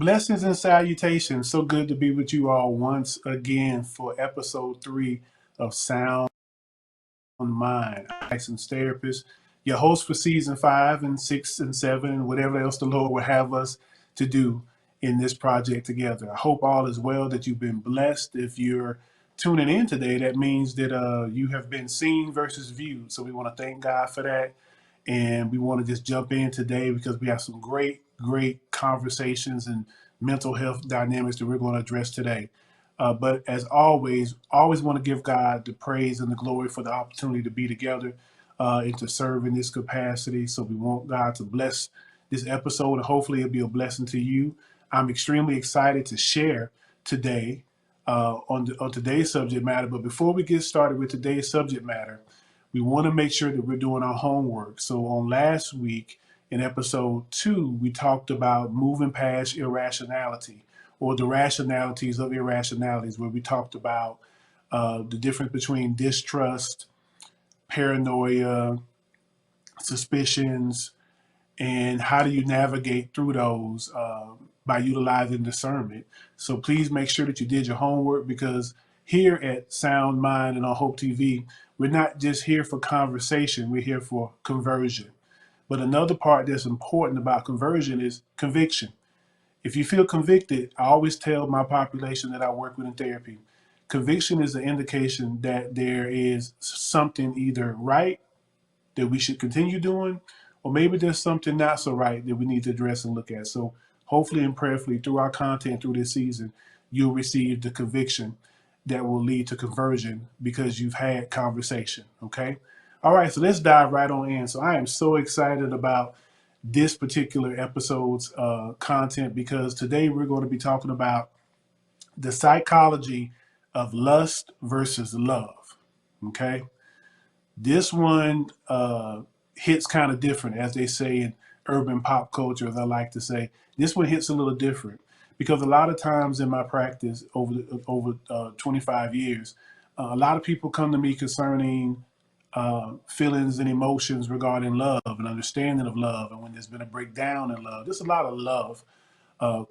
Blessings and salutations. So good to be with you all once again for episode 3 of Sound Mind. I'm licensed therapist, your host for season 5 and 6 and 7 and whatever else the Lord will have us to do in this project together. I hope all is well, that you've been blessed. If you're tuning in today, that means that you have been seen versus viewed. So we want to thank God for that. And we want to just jump in today because we have some great conversations and mental health dynamics that we're going to address today. But as always want to give God the praise and the glory for the opportunity to be together and to serve in this capacity. So we want God to bless this episode, and hopefully it'll be a blessing to you. I'm extremely excited to share today on today's subject matter. But before we get started with today's subject matter, we want to make sure that we're doing our homework. So on last week in episode 2, we talked about moving past irrationality, or the rationalities of irrationalities, where we talked about the difference between distrust, paranoia, suspicions, and how do you navigate through those by utilizing discernment. So please make sure that you did your homework, because here at Sound Mind and on Hope TV, we're not just here for conversation, we're here for conversion. But another part that's important about conversion is conviction. If you feel convicted, I always tell my population that I work with in therapy, conviction is an indication that there is something either right that we should continue doing, or maybe there's something not so right that we need to address and look at. So hopefully and prayerfully through our content through this season, you'll receive the conviction that will lead to conversion because you've had conversation. Okay. All right. So let's dive right on in. So I am so excited about this particular episode's content, because today we're going to be talking about the psychology of lust versus love. Okay. This one hits kind of different, as they say in urban pop culture, as I like to say. This one hits a little different because a lot of times in my practice over 25 years, a lot of people come to me concerning feelings and emotions regarding love and understanding of love, and when there's been a breakdown in love. There's a lot of love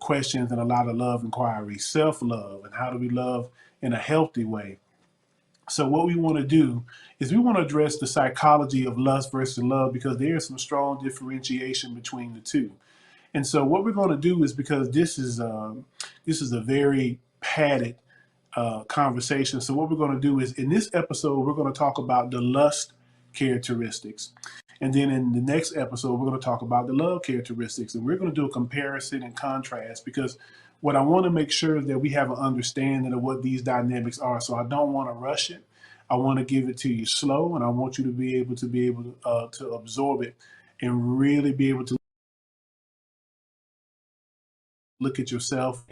questions and a lot of love inquiries, self-love, and how do we love in a healthy way. So what we want to do is we want to address the psychology of lust versus love, because there is some strong differentiation between the two. And so what we're going to do is, because this is a very padded conversation. So what we're going to do is, in this episode, we're going to talk about the lust characteristics. And then in the next episode, we're going to talk about the love characteristics. And we're going to do a comparison and contrast, because what I want to make sure is that we have an understanding of what these dynamics are. So I don't want to rush it. I want to give it to you slow, and I want you to be able to absorb it and really be able to look at yourself.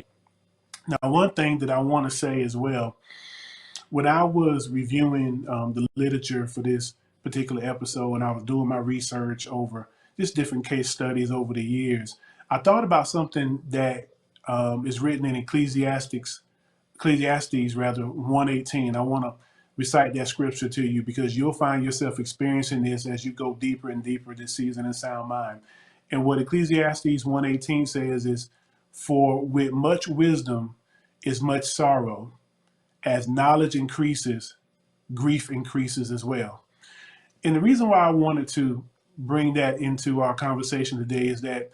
Now, one thing that I want to say as well, when I was reviewing the literature for this particular episode, and I was doing my research over just different case studies over the years, I thought about something that is written in Ecclesiastes rather 1:18. I want to recite that scripture to you, because you'll find yourself experiencing this as you go deeper and deeper this season in Sound Mind. And what Ecclesiastes 1:18 says is, "For with much wisdom is much sorrow. As knowledge increases, grief increases as well." And the reason why I wanted to bring that into our conversation today is that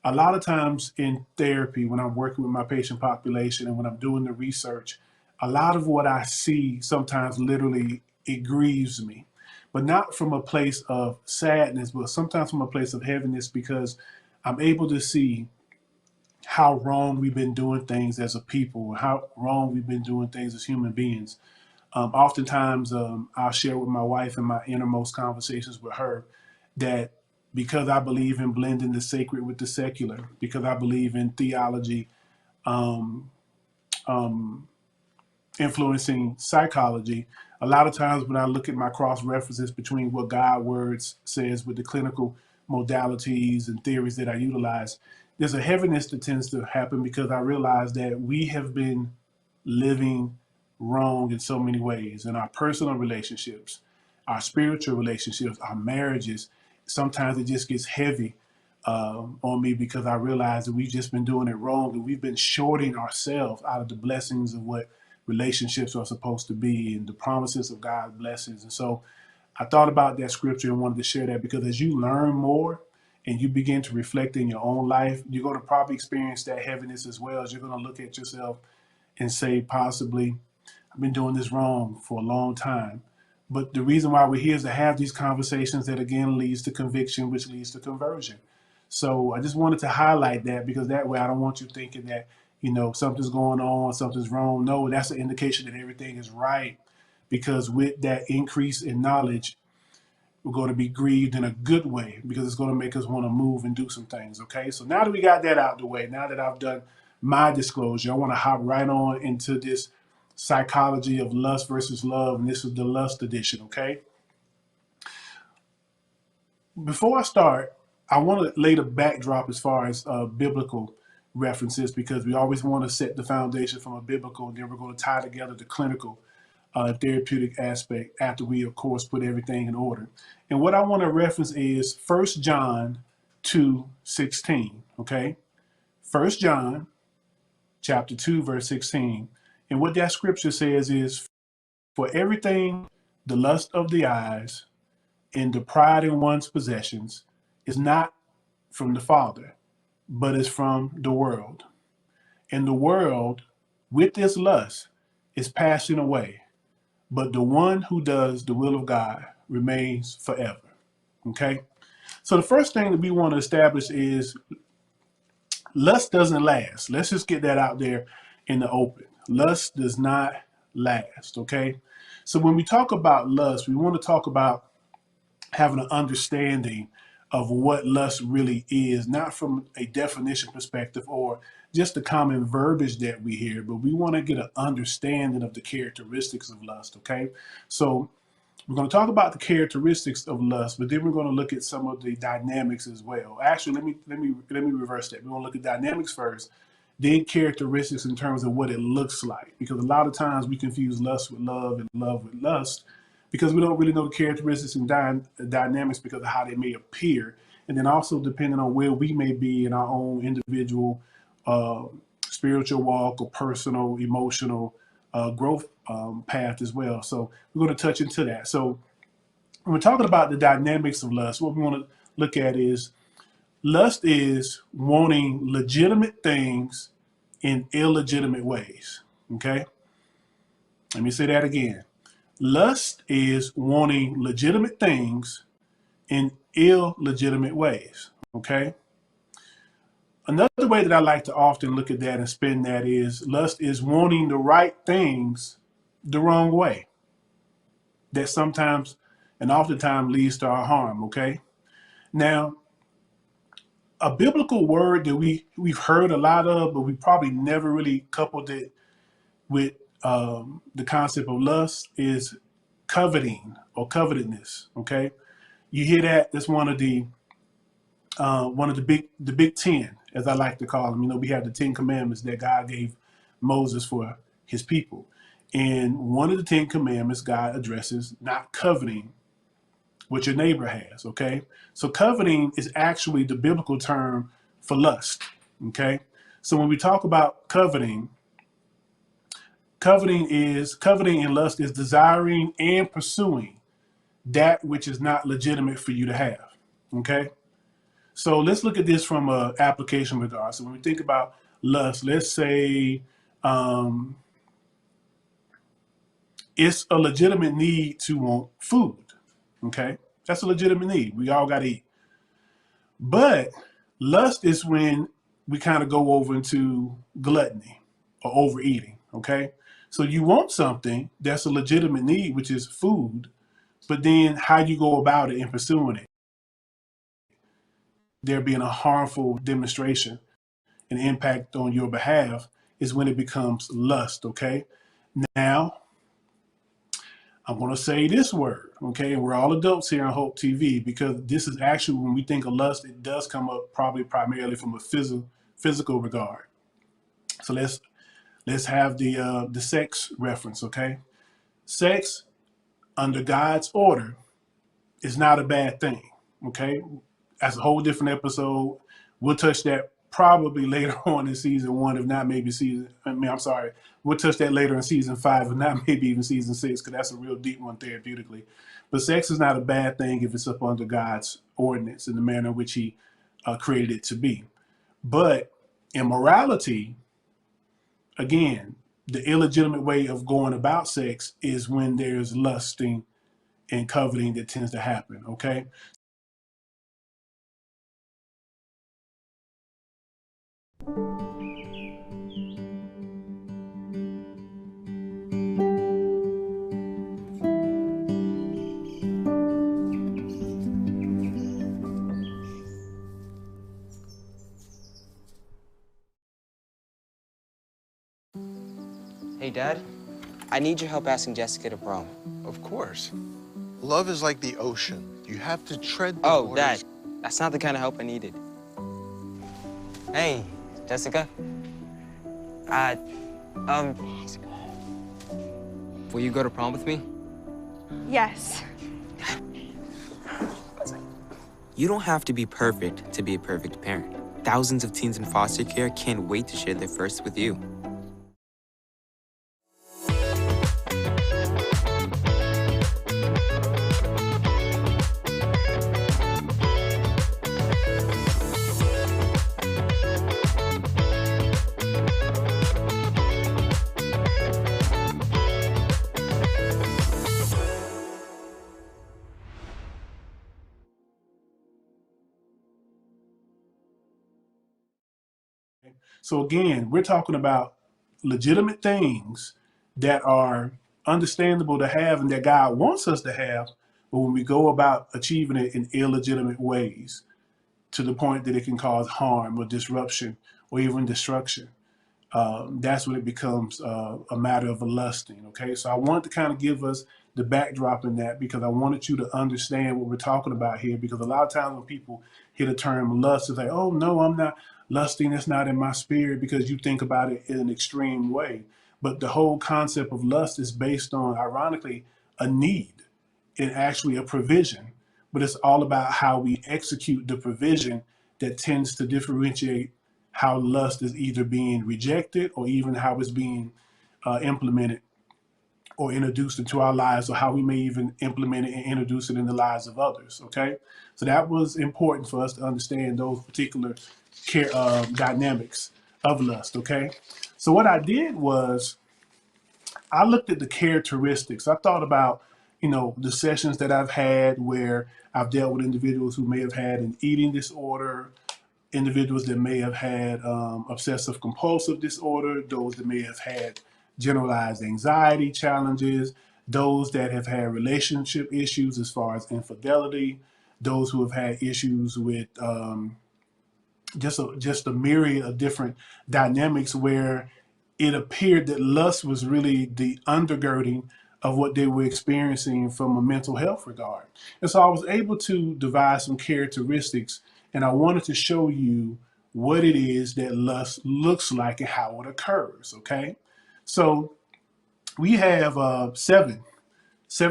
a lot of times in therapy, when I'm working with my patient population and when I'm doing the research, a lot of what I see sometimes literally it grieves me, but not from a place of sadness, but sometimes from a place of heaviness, because I'm able to see how wrong we've been doing things as a people, how wrong we've been doing things as human beings. Oftentimes, I'll share with my wife in my innermost conversations with her that because I believe in blending the sacred with the secular, because I believe in theology um, um, influencing psychology, a lot of times when I look at my cross references between what God words says with the clinical modalities and theories that I utilize, there's a heaviness that tends to happen, because I realize that we have been living wrong in so many ways in our personal relationships, our spiritual relationships, our marriages. Sometimes it just gets heavy on me, because I realized that we've just been doing it wrong, and we've been shorting ourselves out of the blessings of what relationships are supposed to be and the promises of God's blessings. And so I thought about that scripture and wanted to share that, because as you learn more and you begin to reflect in your own life, you're going to probably experience that heaviness as well. As you're going to look at yourself and say, possibly, I've been doing this wrong for a long time. But the reason why we're here is to have these conversations that again leads to conviction, which leads to conversion. So I just wanted to highlight that, because that way I don't want you thinking that, something's going on, something's wrong. No, that's an indication that everything is right, because with that increase in knowledge, we're going to be grieved in a good way, because it's going to make us want to move and do some things. Okay. So now that we got that out the way, now that I've done my disclosure, I want to hop right on into this psychology of lust versus love. And this is the lust edition. Okay. Before I start, I want to lay the backdrop as far as biblical references, because we always want to set the foundation from a biblical, and then we're going to tie together the clinical therapeutic aspect after we, of course, put everything in order. And what I want to reference is 1 John 2:16, okay? 1 John chapter 2, verse 16. And what that scripture says is, for everything, the lust of the eyes and the pride in one's possessions is not from the Father, but is from the world. And the world, with its lust, is passing away, but the one who does the will of God remains forever. Okay? So the first thing that we want to establish is lust doesn't last. Let's just get that out there in the open. Lust does not last. Okay? So when we talk about lust, we want to talk about having an understanding of what lust really is, not from a definition perspective or just the common verbiage that we hear, but we want to get an understanding of the characteristics of lust. Okay, so we're going to talk about the characteristics of lust, but then we're going to look at some of the dynamics as well. Actually, let me reverse that. We're going to look at dynamics first, then characteristics in terms of what it looks like, because a lot of times we confuse lust with love and love with lust, because we don't really know the characteristics and dynamics because of how they may appear, and then also depending on where we may be in our own individual uh, spiritual walk or personal emotional growth path as well. So we're going to touch into that. So when we're talking about the dynamics of lust, what we want to look at is lust is wanting legitimate things in illegitimate ways. Okay? Let me say that again. Lust is wanting legitimate things in illegitimate ways. Okay? Another way that I like to often look at that and spin that is lust is wanting the right things the wrong way. That sometimes and oftentimes leads to our harm. Okay? Now, a biblical word that we've heard a lot of, but we probably never really coupled it with the concept of lust is coveting or covetousness. Okay, you hear that? That's one of the big 10, as I like to call them. We have the 10 commandments that God gave Moses for his people, and one of the 10 commandments God addresses not coveting what your neighbor has. Okay, so coveting is actually the biblical term for lust. Okay, so when we talk about coveting and lust is desiring and pursuing that which is not legitimate for you to have. Okay, so let's look at this from a application regard. So when we think about lust, let's say it's a legitimate need to want food. Okay, that's a legitimate need. We all got to eat. But lust is when we kind of go over into gluttony or overeating. Okay, so you want something that's a legitimate need, which is food, but then how you go about it in pursuing it, there being a harmful demonstration and impact on your behalf, is when it becomes lust. Okay, now I'm going to say this word. Okay, and we're all adults here on Hope TV, because this is actually, when we think of lust, it does come up probably primarily from a physical regard. So let's have the sex reference. Okay, sex under God's order is not a bad thing. Okay, That's a whole different episode. We'll touch that probably later on in season 1, if not maybe I'm sorry. We'll touch that later in season 5, if not maybe even season 6, because that's a real deep one therapeutically. But sex is not a bad thing if it's up under God's ordinance in the manner in which He created it to be. But immorality, again, the illegitimate way of going about sex is when there's lusting and coveting that tends to happen, okay? Hey, Dad. I need your help asking Jessica to prom. Of course. Love is like the ocean. You have to tread the Oh, waters. Dad. That's not the kind of help I needed. Hey, Jessica. Will you go to prom with me? Yes. You don't have to be perfect to be a perfect parent. Thousands of teens in foster care can't wait to share their first with you. So again, we're talking about legitimate things that are understandable to have and that God wants us to have, but when we go about achieving it in illegitimate ways to the point that it can cause harm or disruption or even destruction, that's when it becomes a matter of a lusting. Okay, so I wanted to kind of give us the backdrop in that because I wanted you to understand what we're talking about here. Because a lot of times when people hear the term lust, it's like, oh no, I'm not lusting. It's not in my spirit, because you think about it in an extreme way. But the whole concept of lust is based on, ironically, a need and actually a provision. But it's all about how we execute the provision that tends to differentiate how lust is either being rejected or even how it's being implemented or introduced into our lives, or how we may even implement it and introduce it in the lives of others. Okay, so that was important for us to understand those particular dynamics of lust. Okay, so what I did was I looked at the characteristics. I thought about, the sessions that I've had where I've dealt with individuals who may have had an eating disorder, individuals that may have had obsessive compulsive disorder, those that may have had generalized anxiety challenges, those that have had relationship issues as far as infidelity, those who have had issues with just a myriad of different dynamics where it appeared that lust was really the undergirding of what they were experiencing from a mental health regard. And so I was able to devise some characteristics, and I wanted to show you what it is that lust looks like and how it occurs. Okay, so we have seven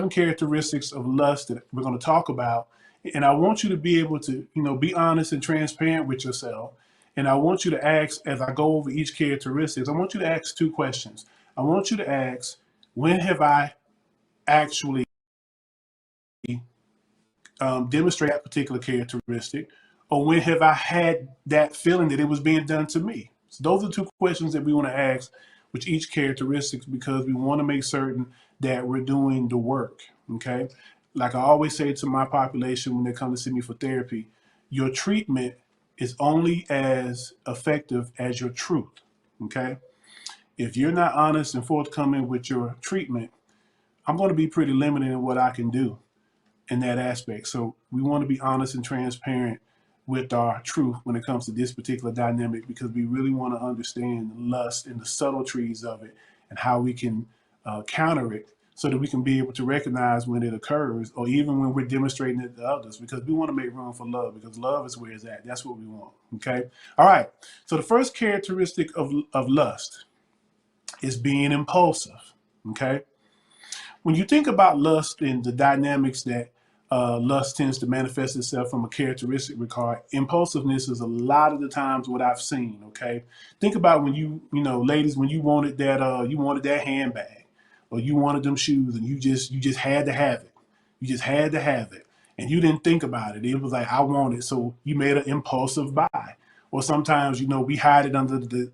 characteristics of lust that we're going to talk about. And I want you to be able to, be honest and transparent with yourself. And I want you to ask, as I go over each characteristics, I want you to ask two questions. I want you to ask, when have I actually demonstrated that particular characteristic? Or when have I had that feeling that it was being done to me? So those are two questions that we want to ask with each characteristics, because we want to make certain that we're doing the work. Okay, like I always say to my population when they come to see me for therapy, your treatment is only as effective as your truth. Okay, if you're not honest and forthcoming with your treatment, I'm going to be pretty limited in what I can do in that aspect. So we want to be honest and transparent with our truth when it comes to this particular dynamic, because we really want to understand lust and the subtleties of it and how we can counter it, so that we can be able to recognize when it occurs, or even when we're demonstrating it to others, because we want to make room for love, because love is where it's at. That's what we want. Okay. All right. So the first characteristic of lust is being impulsive. Okay. When you think about lust and the dynamics that lust tends to manifest itself from a characteristic regard. Impulsiveness is a lot of the times what I've seen. Okay, think about when ladies, when you wanted that handbag, or you wanted them shoes, and you just had to have it. You just had to have it, and you didn't think about it. It was like, I want it, so you made an impulsive buy. Or sometimes, we hide it under the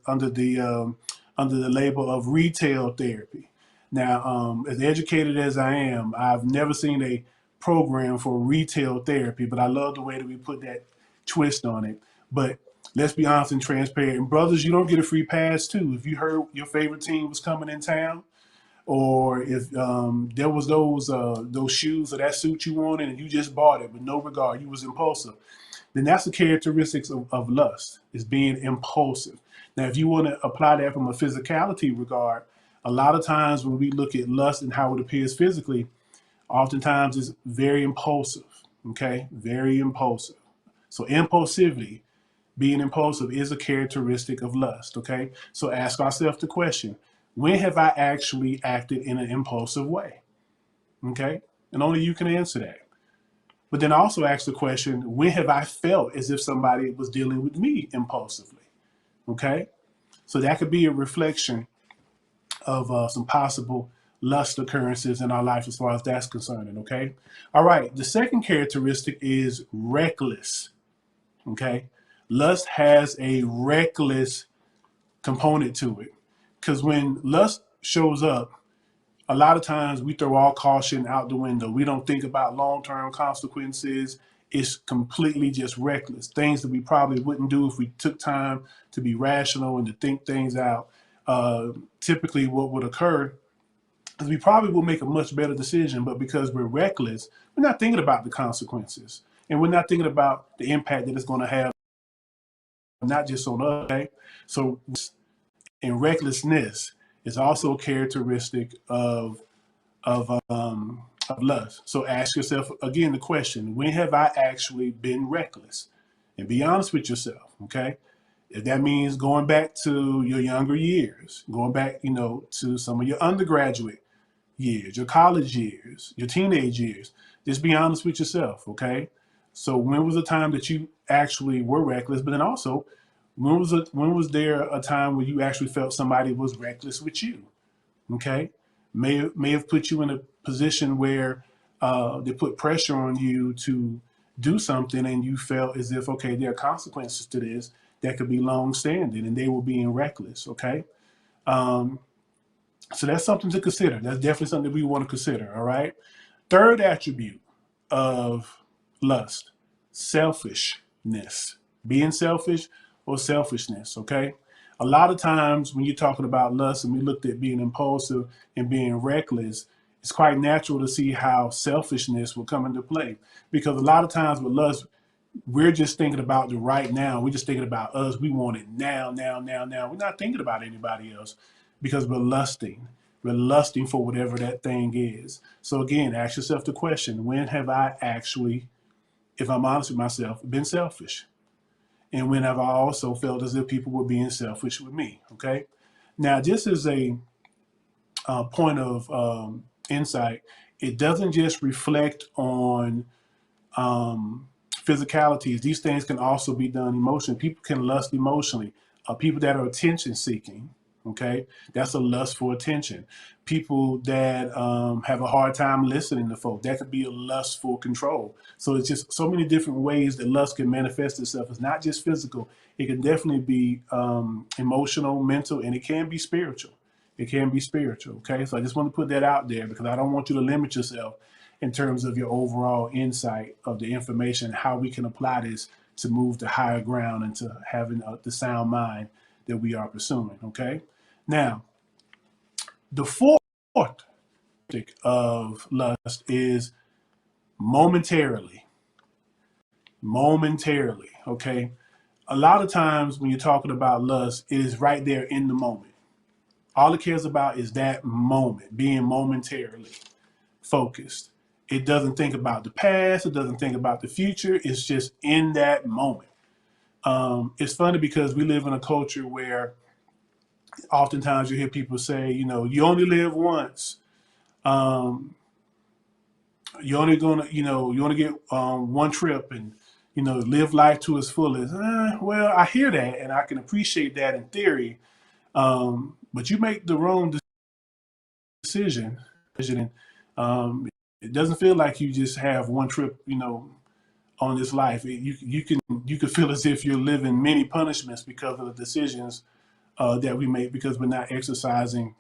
label of retail therapy. Now, as educated as I am, I've never seen a program for retail therapy, but I love the way that we put that twist on it. But let's be honest and transparent. And brothers, you don't get a free pass too. If you heard your favorite team was coming in town, or if there was those shoes or that suit you wanted and you just bought it with no regard, you was impulsive, then that's the characteristics of lust, is being impulsive. Now, if you want to apply that from a physicality regard, a lot of times when we look at lust and how it appears physically, oftentimes it's very impulsive. Okay, very impulsive. So impulsivity, being impulsive, is a characteristic of lust. Okay, so ask ourselves the question: when have I actually acted in an impulsive way? Okay, and only you can answer that. But then also ask the question: when have I felt as if somebody was dealing with me impulsively? Okay, so that could be a reflection of some possible lust occurrences in our life as far as that's concerned. Okay, all right. The second characteristic is reckless. Okay, lust has a reckless component to it, because when lust shows up, a lot of times we throw all caution out the window. We don't think about long-term consequences. It's completely just reckless. Things that we probably wouldn't do if we took time to be rational and to think things out. Typically what would occur is we probably will make a much better decision, but because we're reckless, we're not thinking about the consequences. And we're not thinking about the impact that it's going to have, not just on us. Okay? So, and recklessness is also a characteristic of lust. So ask yourself again the question: when have I actually been reckless? And be honest with yourself. Okay, if that means going back to your younger years, going back, to some of your undergraduate years, your college years, your teenage years, just be honest with yourself. Okay, so when was the time that you actually were reckless? But then also, when was there a time where you actually felt somebody was reckless with you? Okay, may have put you in a position where they put pressure on you to do something, and you felt as if, okay, there are consequences to this that could be long standing, and they were being reckless. Okay, so that's something to consider. That's definitely something that we want to consider. All right. Third attribute of lust: selfishness. Being selfish or selfishness. Okay. A lot of times when you're talking about lust and we looked at being impulsive and being reckless, it's quite natural to see how selfishness will come into play. Because a lot of times with lust, we're just thinking about the right now. We're just thinking about us. We want it now, now, now, now. We're not thinking about anybody else because we're lusting. We're lusting for whatever that thing is. So again, ask yourself the question: when have I actually, if I'm honest with myself, been selfish? And when have I also felt as if people were being selfish with me? Okay. Now, just as a point of insight, it doesn't just reflect on physicalities. These things can also be done emotionally. People can lust emotionally. People that are attention seeking, okay, that's a lust for attention. People that have a hard time listening to folk, that could be a lust for control. So it's just so many different ways that lust can manifest itself. It's not just physical. It can definitely be emotional, mental, and it can be spiritual. It can be spiritual. Okay, so I just want to put that out there because I don't want you to limit yourself in terms of your overall insight of the information, how we can apply this to move to higher ground and to having the sound mind that we are pursuing. Okay, now the fourth of lust is momentarily. Momentarily. Okay, a lot of times when you're talking about lust, it is right there in the moment. All it cares about is that moment, being momentarily focused. It doesn't think about the past. It doesn't think about the future. It's just in that moment. It's funny because we live in a culture where oftentimes you hear people say, you only live once. you're only gonna, you only get one trip, and live life to its fullest. Well, I hear that, and I can appreciate that in theory. But you make the wrong decision. Um, it doesn't feel like you just have one trip, on this life. You can feel as if you're living many punishments because of the decisions that we make, because we're not exercising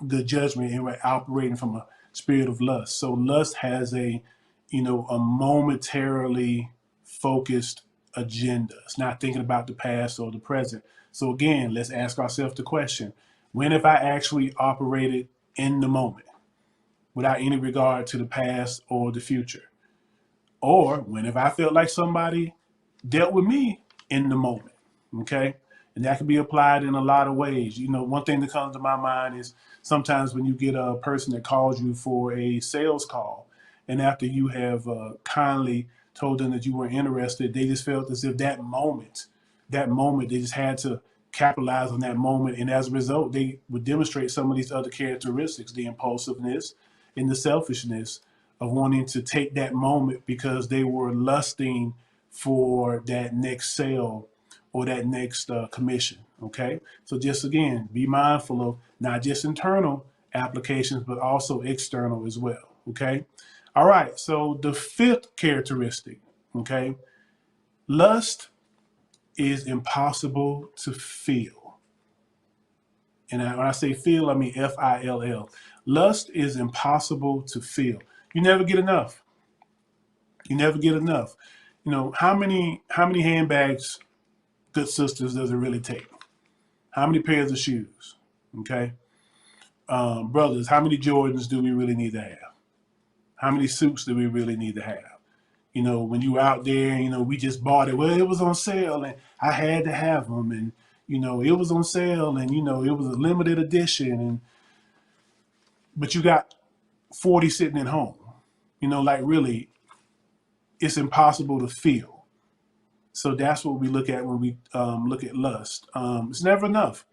good judgment and we're operating from a spirit of lust. So lust has a momentarily focused agenda. It's not thinking about the past or the present. So again, let's ask ourselves the question: when have I actually operated in the moment without any regard to the past or the future? Or when have I felt like somebody dealt with me in the moment? Okay. And that can be applied in a lot of ways. One thing that comes to my mind is sometimes when you get a person that calls you for a sales call, and after you have kindly told them that you were interested, they just felt as if that moment, they just had to capitalize on that moment. And as a result, they would demonstrate some of these other characteristics: the impulsiveness and the selfishness of wanting to take that moment because they were lusting for that next sale or that next commission. Okay. So just again, be mindful of not just internal applications, but also external as well. Okay. All right. So the fifth characteristic, okay, lust is impossible to feel. And when I say feel, I mean FILL. Lust is impossible to feel. You never get enough. You never get enough. How many handbags, good sisters, does it really take? How many pairs of shoes? Okay. Brothers, how many Jordans do we really need to have? How many suits do we really need to have? When you out there, we just bought it. Well, it was on sale and I had to have them. And, it was on sale and, it was a limited edition. But you got 40 sitting at home. Like really, it's impossible to feel. So that's what we look at when we look at lust. It's never enough.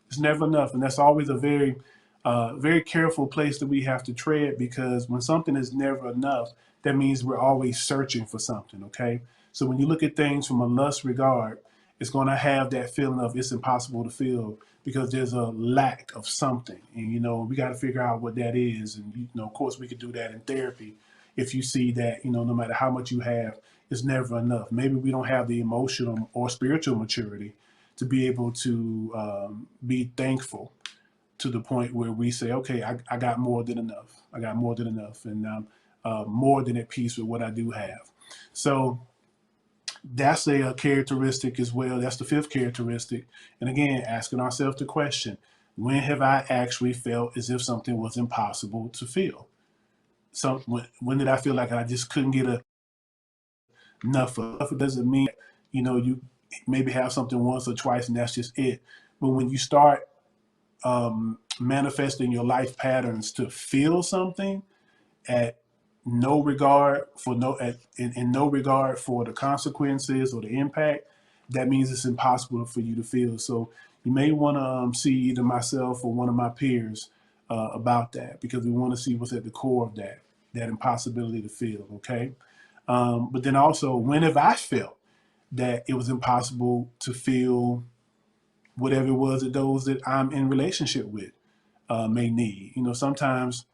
It's never enough. And that's always a very careful place that we have to tread, because when something is never enough, that means we're always searching for something. Okay. So when you look at things from a lust regard, it's going to have that feeling of it's impossible to feel because there's a lack of something. And, we got to figure out what that is. And, of course, we could do that in therapy. If you see that, no matter how much you have, it's never enough. Maybe we don't have the emotional or spiritual maturity to be able to be thankful to the point where we say, okay, I got more than enough. I got more than enough. And I'm more than at peace with what I do have. So that's a characteristic as well. That's the fifth characteristic. And again, asking ourselves the question: when have I actually felt as if something was impossible to feel? When did I feel like I just couldn't get enough of? It doesn't mean, you maybe have something once or twice and that's just it. But when you start manifesting your life patterns to feel something at no regard for in no regard for the consequences or the impact, that means it's impossible for you to feel. So you may want to see either myself or one of my peers about that, because we want to see what's at the core of that impossibility to feel. Okay. But then also, when have I felt that it was impossible to feel whatever it was that those that I'm in relationship with may need? Sometimes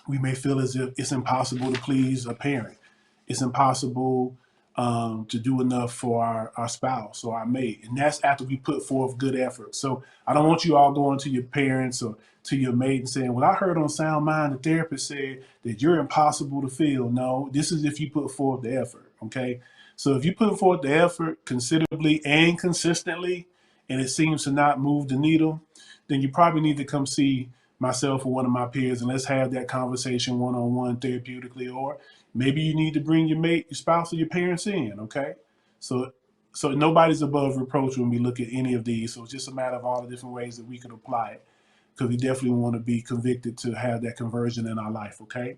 we may feel as if it's impossible to please a parent. It's impossible to do enough for our spouse or our mate. And that's after we put forth good effort. So I don't want you all going to your parents or to your mate and saying, well, I heard on Sound Mind, the therapist said that you're impossible to feel. No, this is if you put forth the effort. Okay. So if you put forth the effort considerably and consistently, and it seems to not move the needle, then you probably need to come see myself or one of my peers, and let's have that conversation one-on-one therapeutically. Or maybe you need to bring your mate, your spouse, or your parents in. Okay. So nobody's above reproach when we look at any of these. So it's just a matter of all the different ways that we could apply it, because we definitely want to be convicted to have that conversion in our life. Okay.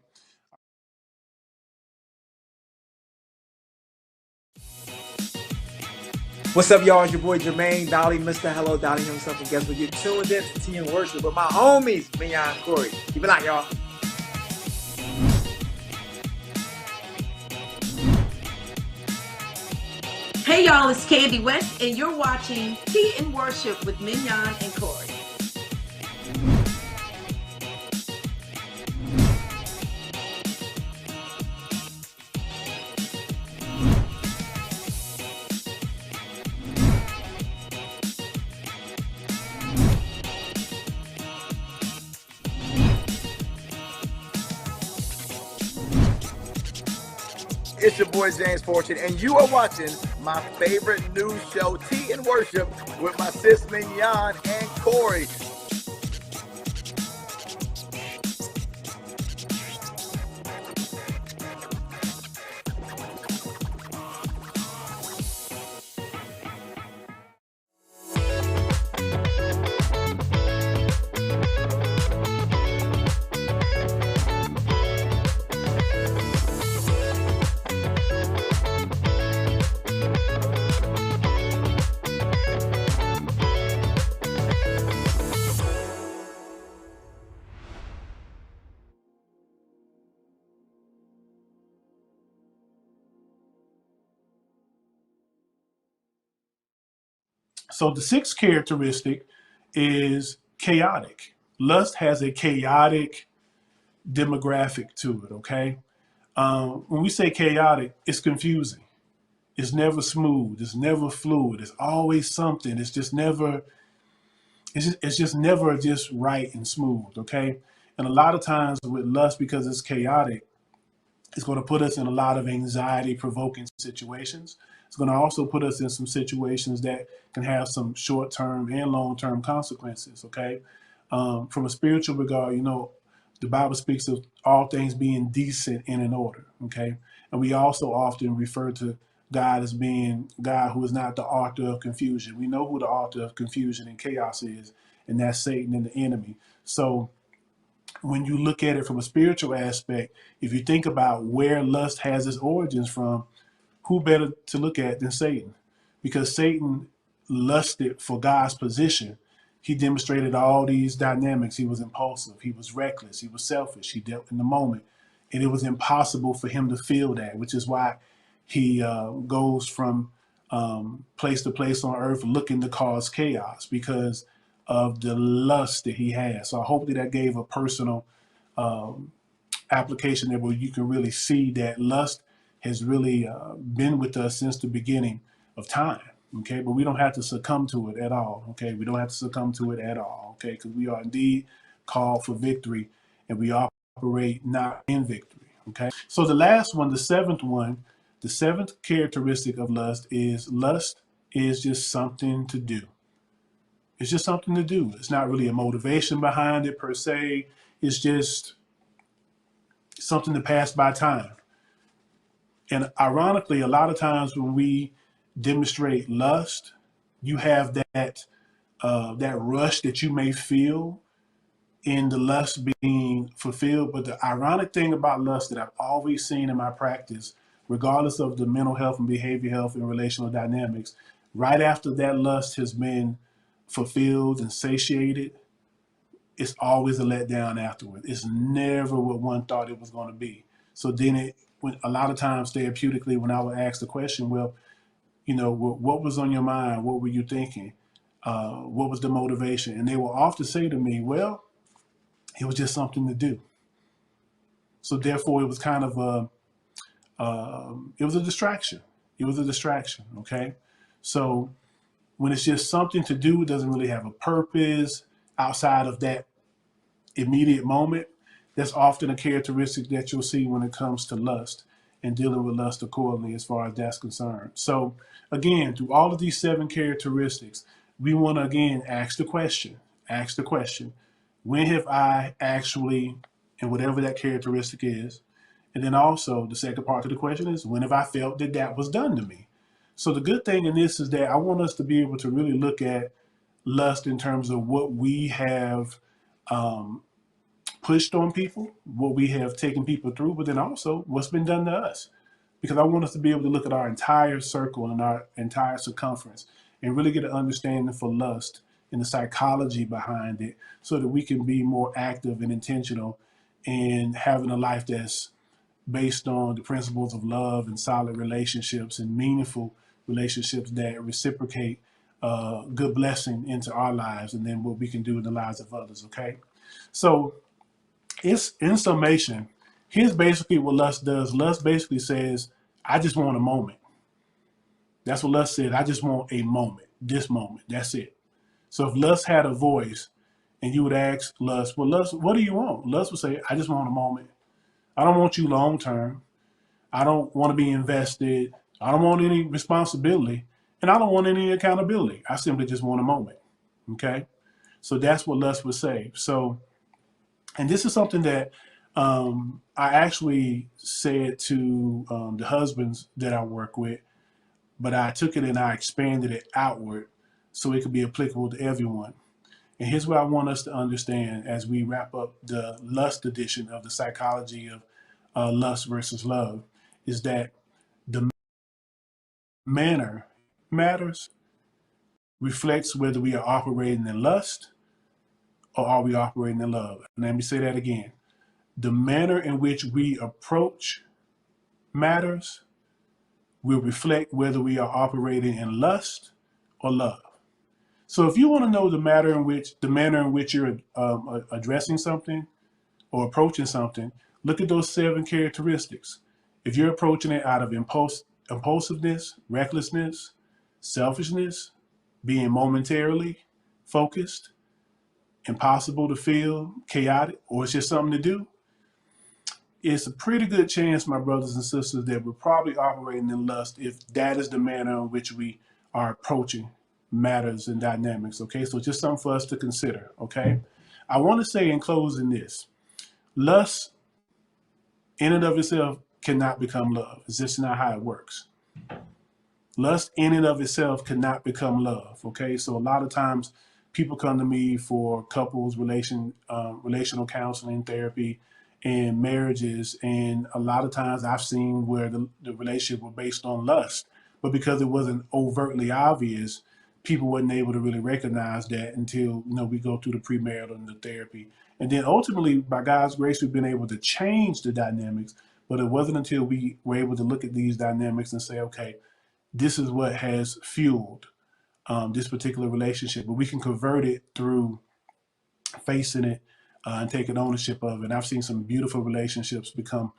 What's up, y'all? It's your boy Jermaine Dolly, Mr. Hello Dolly himself, and guess what? You're tuned in to Team Worship with my homies, Mignon and Corey. Keep it out, y'all. Hey y'all, it's Candy West, and you're watching Tea and Worship with Mignon and Corey. It's your boy James Fortune, and you are watching my favorite news show, Tea and Worship, with my sis Mignon and Corey. So the sixth characteristic is chaotic. Lust has a chaotic demographic to it, okay? When we say chaotic, it's confusing. It's never smooth. It's never fluid. It's always something. It's just never just right and smooth, okay? And a lot of times with lust, because it's chaotic, it's going to put us in a lot of anxiety provoking situations. It's going to also put us in some situations that can have some short term and long term consequences. Okay. From a spiritual regard, the Bible speaks of all things being decent and in order. Okay. And we also often refer to God as being God who is not the author of confusion. We know who the author of confusion and chaos is, and that's Satan and the enemy. So, when you look at it from a spiritual aspect, if you think about where lust has its origins from, who better to look at than Satan? Because Satan lusted for God's position. He demonstrated all these dynamics. He was impulsive, he was reckless, he was selfish, he dealt in the moment. And it was impossible for him to feel that, which is why he goes from place to place on earth looking to cause chaos because of the lust that he has. So I hope that gave a personal application there where you can really see that lust has really been with us since the beginning of time. Okay, but we don't have to succumb to it at all. Okay, we don't have to succumb to it at all. Okay, because we are indeed called for victory, and we operate not in victory. Okay, so the last one, the seventh one, the seventh characteristic of lust is just something to do. It's just something to do. It's not really a motivation behind it per se. It's just something to pass by time. And ironically, a lot of times when we demonstrate lust, you have that rush that you may feel in the lust being fulfilled. But the ironic thing about lust that I've always seen in my practice, regardless of the mental health and behavior health and relational dynamics, right after that lust has been fulfilled and satiated, it's always a letdown afterward. It's never what one thought it was going to be. So then when a lot of times therapeutically, when I would ask the question, well, what was on your mind? What were you thinking? What was the motivation? And they will often say to me, well, it was just something to do. So therefore, it was kind of it was a distraction. It was a distraction. Okay. So when it's just something to do, it doesn't really have a purpose outside of that immediate moment. That's often a characteristic that you'll see when it comes to lust and dealing with lust accordingly as far as that's concerned. So again, through all of these seven characteristics, we want to again ask the question, when have I actually, and whatever that characteristic is, and then also the second part of the question is, when have I felt that that was done to me? So the good thing in this is that I want us to be able to really look at lust in terms of what we have pushed on people, what we have taken people through, but then also what's been done to us. Because I want us to be able to look at our entire circle and our entire circumference and really get an understanding for lust and the psychology behind it so that we can be more active and intentional in having a life that's based on the principles of love and solid relationships and meaningful relationships that reciprocate good blessing into our lives, and then what we can do in the lives of others. Okay, so it's in summation. Here's basically what lust does. Lust basically says, "I just want a moment." That's what lust said. I just want a moment. This moment. That's it. So if lust had a voice, and you would ask lust, "Well, lust, what do you want?" Lust would say, "I just want a moment. I don't want you long term. I don't want to be invested. I don't want any responsibility, and I don't want any accountability. I simply just want a moment." Okay, so that's what lust would say. So, and this is something that I actually said to the husbands that I work with, but I took it and I expanded it outward so it could be applicable to everyone. And here's what I want us to understand as we wrap up the lust edition of the psychology of lust versus love is that the manner matters, reflects whether we are operating in lust or are we operating in love. And let me say that again. The manner in which we approach matters will reflect whether we are operating in lust or love. So if you want to know the manner in which you're addressing something or approaching something, look at those 7 characteristics. If you're approaching it out of impulsiveness, recklessness, selfishness, being momentarily focused, impossible to feel, chaotic, or it's just something to do, it's a pretty good chance, my brothers and sisters, that we're probably operating in lust if that is the manner in which we are approaching matters and dynamics. Okay, so just something for us to consider. Okay, I want to say in closing this: lust in and of itself cannot become love. It's just not how it works. Lust in and of itself cannot become love. Okay, so a lot of times people come to me for couples relational counseling, therapy, and marriages, and a lot of times I've seen where the relationship was based on lust, but because it wasn't overtly obvious, people wasn't able to really recognize that until we go through the premarital and the therapy, and then ultimately by God's grace we've been able to change the dynamics. But it wasn't until we were able to look at these dynamics and say, okay, this is what has fueled this particular relationship, but we can convert it through facing it and taking ownership of it. And I've seen some beautiful relationships become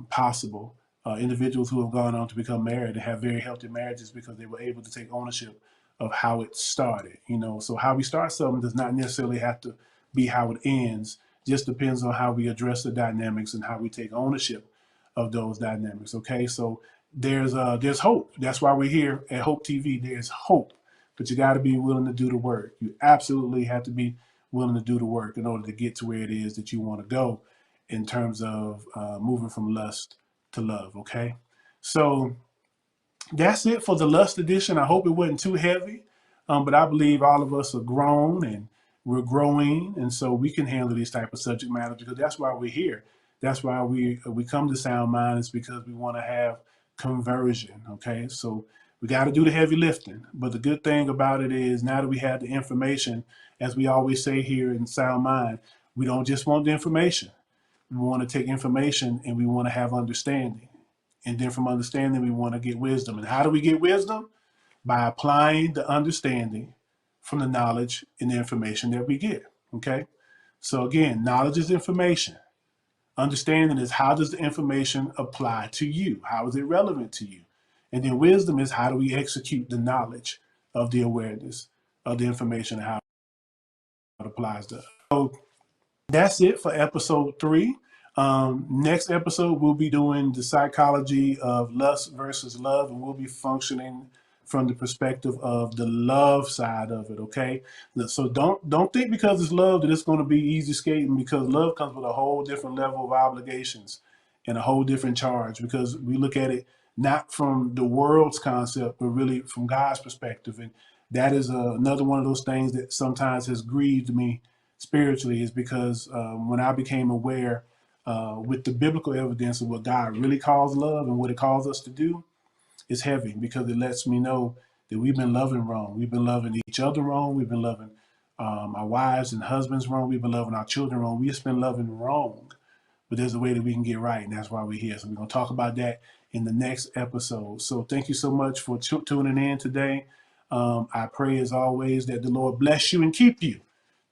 possible. Individuals who have gone on to become married and have very healthy marriages because they were able to take ownership of how it started. So how we start something does not necessarily have to be how it ends. Just depends on how we address the dynamics and how we take ownership of those dynamics. Okay, so there's hope. That's why we're here at Hope TV. There's hope, but you got to be willing to do the work. You absolutely have to be willing to do the work in order to get to where it is that you want to go in terms of moving from lust to love. Okay, so that's it for the lust edition. I hope it wasn't too heavy, but I believe all of us are grown and we're growing, and so we can handle these type of subject matter because that's why we're here. That's why we come to Sound Mind, is because we want to have conversion. Okay, so we got to do the heavy lifting. But the good thing about it is now that we have the information, as we always say here in Sound Mind, we don't just want the information. We want to take information and we want to have understanding. And then from understanding, we want to get wisdom. And how do we get wisdom? By applying the understanding from the knowledge and the information that we get. Okay? So again, knowledge is information. Understanding is how does the information apply to you? How is it relevant to you? And then wisdom is how do we execute the knowledge of the awareness of the information and how it applies to us. So that's it for episode 3. Next episode, we'll be doing the psychology of lust versus love, and we'll be functioning from the perspective of the love side of it. Okay, so don't think because it's love that it's going to be easy skating, because love comes with a whole different level of obligations and a whole different charge, because we look at it not from the world's concept, but really from God's perspective. And that is another one of those things that sometimes has grieved me spiritually, is because when I became aware with the biblical evidence of what God really calls love and what it calls us to do, it's heavy, because it lets me know that we've been loving wrong. We've been loving each other wrong. We've been loving our wives and husbands wrong. We've been loving our children wrong. We've just been loving wrong. But there's a way that we can get right, and that's why we're here. So we're going to talk about that in the next episode. So thank you so much for tuning in today. I pray as always that the Lord bless you and keep you,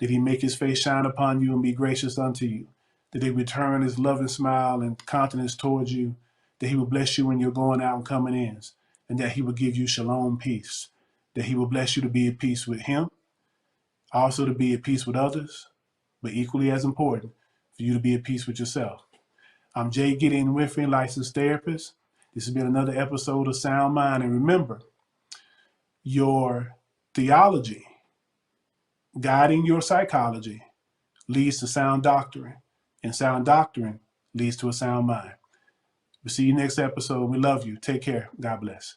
that he make his face shine upon you and be gracious unto you, that he return his loving smile and countenance towards you, that he will bless you when you're going out and coming in, and that he will give you shalom peace, that he will bless you to be at peace with him, also to be at peace with others, but equally as important, for you to be at peace with yourself. I'm Jay Gideon Winfrey, licensed therapist. This has been another episode of Sound Mind. And remember, your theology guiding your psychology leads to sound doctrine, and sound doctrine leads to a sound mind. We'll see you next episode. We love you. Take care. God bless.